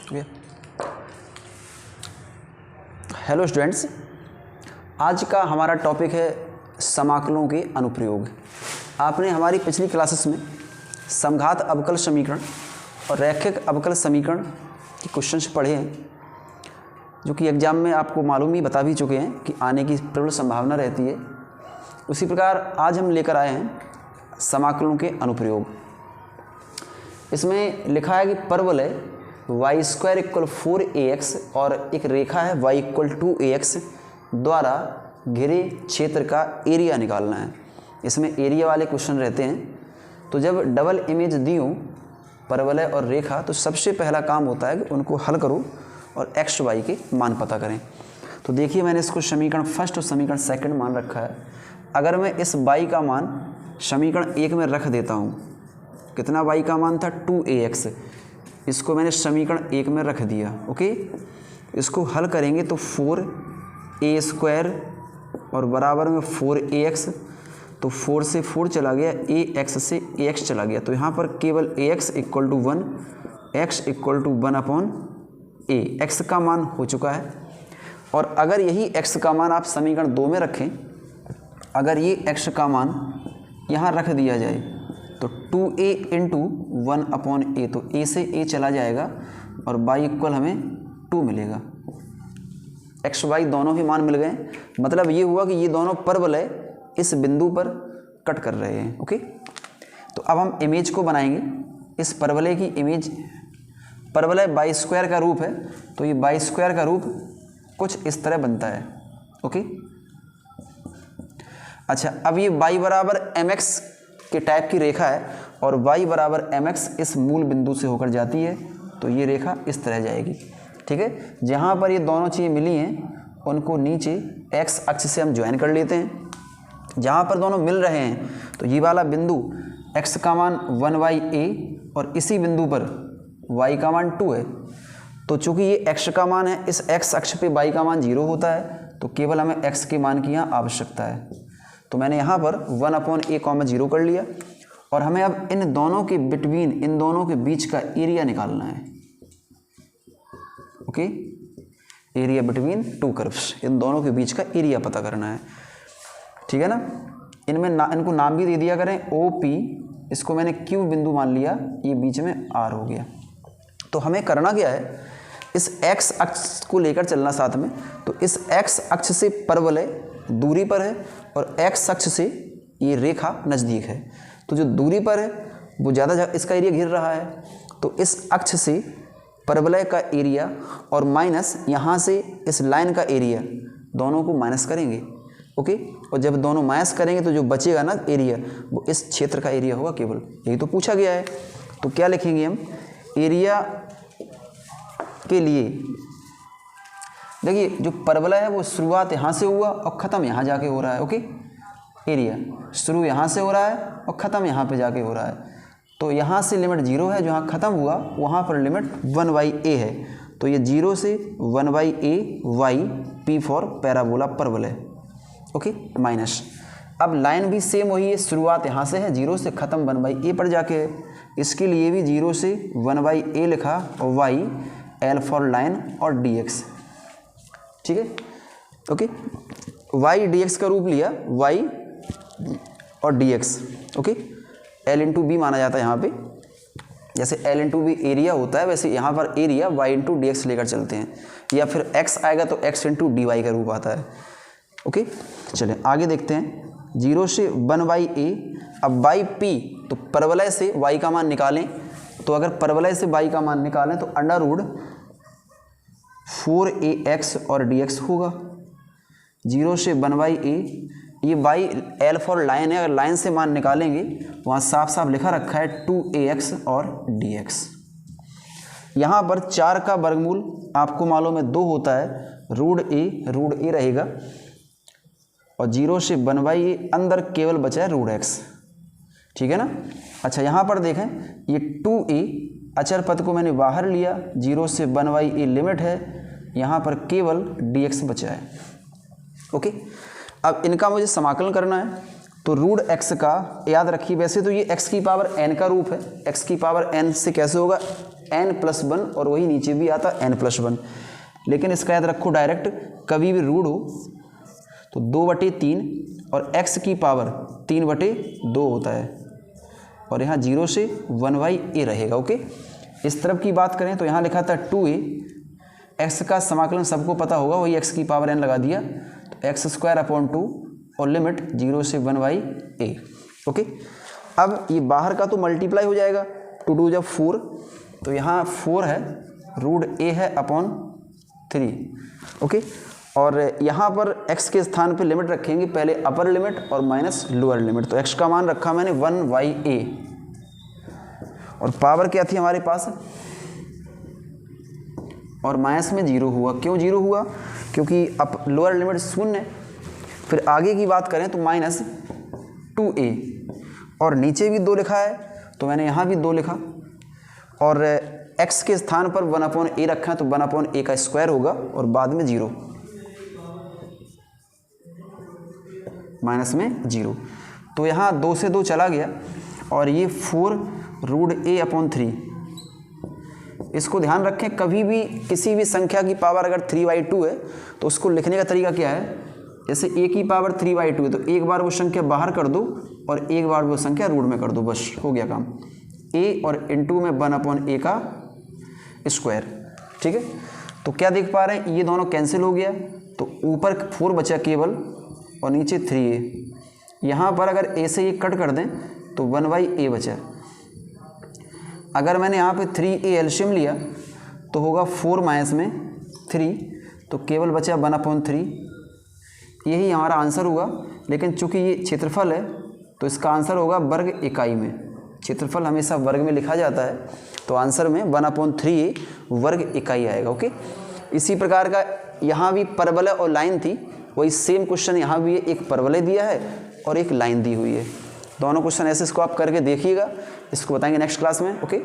Hello students, आज का हमारा टॉपिक है समाकलों के अनुप्रयोग। आपने हमारी पिछली क्लासेस में समघात अवकल समीकरण और रैखिक अवकल समीकरण के क्वेश्चंस पढ़े हैं, जो कि एग्जाम में आपको मालूम ही बता भी चुके हैं कि आने की प्रबल संभावना रहती है। उसी प्रकार आज हम लेकर आए हैं समाकलों के अनुप्रयोग। इसमें लिखा है कि परवल है y² = 4ax और एक रेखा है y = 2ax द्वारा घिरे क्षेत्र का एरिया निकालना है। इसमें एरिया वाले क्वेश्चन रहते हैं। तो जब डबल इमेज दी हो परवलय और रेखा, तो सबसे पहला काम होता है कि उनको हल करो और x y के मान पता करें। तो देखिए, मैंने इसको समीकरण फर्स्ट और समीकरण सेकंड मान रखा है। अगर मैं इस y का मान समीकरण एक में रख देता हूँ, कितना y का मान था 2ax, इसको मैंने समीकरण एक में रख दिया। ओके, इसको हल करेंगे तो 4a² और बराबर में 4ax, तो 4 से 4 चला गया, ax से ax चला गया, तो यहाँ पर केवल ax = 1, x = 1/a, x का मान हो चुका है। और अगर यही x का मान आप समीकरण 2 में रखें, अगर ये x का मान यहाँ रख दिया जाए तो 2a × 1/a, तो a से a चला जाएगा और y = हमें 2 मिलेगा। x y दोनों ही मान मिल गए, मतलब ये हुआ कि ये दोनों परवलय इस बिंदु पर कट कर रहे हैं। ओके, तो अब हम इमेज को बनाएंगे। इस परवलय की इमेज, परवलय y² का रूप है, तो ये y² का रूप कुछ इस तरह बनता है। ओके, अच्छा, अब ये y = mx के टाइप की रेखा है और y = mx इस मूल बिंदु से होकर जाती है, तो ये रेखा इस तरह जाएगी। ठीक है, जहाँ पर ये दोनों चीज़ें मिली हैं उनको नीचे x अक्ष से हम ज्वाइन कर लेते हैं। जहाँ पर दोनों मिल रहे हैं तो ये वाला बिंदु x का मान 1/a और इसी बिंदु पर y का मान 2 है। तो चूँकि ये x का मान है, इस x अक्ष पे y का मान 0 होता है, तो केवल हमें x के मान की यहाँ आवश्यकता है। तो मैंने यहाँ पर 1/a, 0 कर लिया और हमें अब इन दोनों के बिटवीन, इन दोनों के बीच का एरिया निकालना है। Okay, area between two curves, इन दोनों के बीच का एरिया पता करना है। ठीक है ना, इनको नाम भी दे दिया करें। OP, इसको मैंने Q बिंदु मान लिया, ये बीच में R हो गया। तो हमें करना क्या है, इस x अक्ष को लेकर चलना साथ में। तो इस x अक्ष से परवलय दूरी पर है और x अक्ष से ये रेखा नज़दीक है। तो जो दूरी पर है वो ज़्यादा इसका एरिया घिर रहा है, तो इस अक्ष से परवलय का एरिया और माइनस यहाँ से इस लाइन का एरिया, दोनों को माइनस करेंगे। ओके, और जब दोनों माइनस करेंगे तो जो बचेगा ना एरिया, वो इस क्षेत्र का एरिया होगा केवल। यही तो पूछा गया है। तो क्या लिखेंगे हम एरिया के लिए? देखिए, जो परवलय है वो शुरुआत यहाँ से हुआ और ख़त्म यहाँ जाके हो रहा है। ओके, एरिया शुरू यहाँ से हो रहा है और ख़त्म यहाँ पे जाके हो रहा है। तो यहाँ से लिमिट 0 है, जहाँ ख़त्म हुआ वहाँ पर लिमिट 1/a है। तो ये 0 से 1/a y, P for parabola परवलय। Okay, minus. अब लाइन भी सेम वही है, शुरुआत यहाँ से है, 0 से ख़त्म 1/a पर जाके है। इसके लिए भी 0 से 1/a लिखा और y, L फॉर लाइन और dx। ठीक है, ओके, y dx का रूप लिया, y और dx। ओके, L × b माना जाता है यहाँ पे। जैसे L × b एरिया होता है, वैसे यहाँ पर एरिया y × dx लेकर चलते हैं, या फिर x आएगा तो x × dy का रूप आता है। ओके, चलें आगे देखते हैं। 0 से 1/a, अब y p, तो परवलय से y का मान निकालें। तो अगर परवलय से y का मान निकालें तो √4ax और dx होगा। 0 से 1/a, ये y L फॉर लाइन है, अगर लाइन से मान निकालेंगे वहाँ साफ साफ लिखा रखा है 2ax और dx। यहाँ पर 4 का वर्गमूल आपको मालूम है 2 होता है, √a रहेगा और 0 से 1/a अंदर केवल बचा है √x। ठीक है ना। अच्छा, यहाँ पर देखें, ये 2a अचर पद को मैंने बाहर लिया, 0 से 1/a लिमिट है, यहाँ पर केवल dx बचा है। ओके, अब इनका मुझे समाकलन करना है। तो √x का याद रखिए, वैसे तो ये x की पावर n का रूप है, x की पावर n से कैसे होगा, n+1 और वही नीचे भी आता n+1। लेकिन इसका याद रखो डायरेक्ट कभी भी रूट हो तो 2/3 और x की पावर 3/2 होता है और यहाँ 0 से 1/a रहेगा। ओके, इस तरफ की बात करें तो यहाँ लिखा था 2a, x का समाकलन सबको पता होगा, वही x की पावर n लगा दिया तो x²/2 और लिमिट 0 से 1/a। ओके, अब ये बाहर का तो मल्टीप्लाई हो जाएगा, 2 2 जब 4 तो यहाँ 4 है, √a है अपॉन 3। ओके, और यहाँ पर x के स्थान पे लिमिट रखेंगे, पहले अपर लिमिट और माइनस लोअर लिमिट। तो x का मान रखा मैंने 1/a और पावर क्या थी हमारे पास, और माइनस में 0 हुआ। क्यों 0 हुआ? क्योंकि अब लोअर लिमिट 0। फिर आगे की बात करें तो -2a और नीचे भी 2 लिखा है तो मैंने यहाँ भी 2 लिखा और x के स्थान पर 1/a रखा है तो 1/a का स्क्वायर होगा और बाद में 0, माइनस में 0। तो यहाँ 2 से 2 चला गया और ये 4√a/3। इसको ध्यान रखें, कभी भी किसी भी संख्या की पावर अगर 3/2 है तो उसको लिखने का तरीका क्या है, जैसे a की पावर 3/2 है तो एक बार वो संख्या बाहर कर दो और एक बार वो संख्या रूट में कर दो, बस हो गया काम। a और इनटू में 1/a का स्क्वायर। ठीक है, तो क्या देख पा रहे हैं, ये दोनों कैंसिल हो गया तो ऊपर 4 बचा केवल और नीचे 3a। यहाँ पर अगर a से ये कट कर दें तो 1/a बचा। अगर मैंने यहाँ पे 3a एलशियम लिया तो होगा 4 माइनस में 3 तो केवल बचा 1/3। यही हमारा आंसर हुआ, लेकिन चूंकि ये क्षेत्रफल है तो इसका आंसर होगा वर्ग इकाई में। क्षेत्रफल हमेशा वर्ग में लिखा जाता है तो आंसर में 1/3 वर्ग इकाई आएगा। ओके, इसी प्रकार का यहाँ भी परवलय और लाइन थी, वही सेम क्वेश्चन यहाँ भी है, एक परवलय दिया है और एक लाइन दी हुई है। दोनों क्वेश्चन ऐसे इसको आप करके देखिएगा, इसको बताएंगे नेक्स्ट क्लास में। ओके।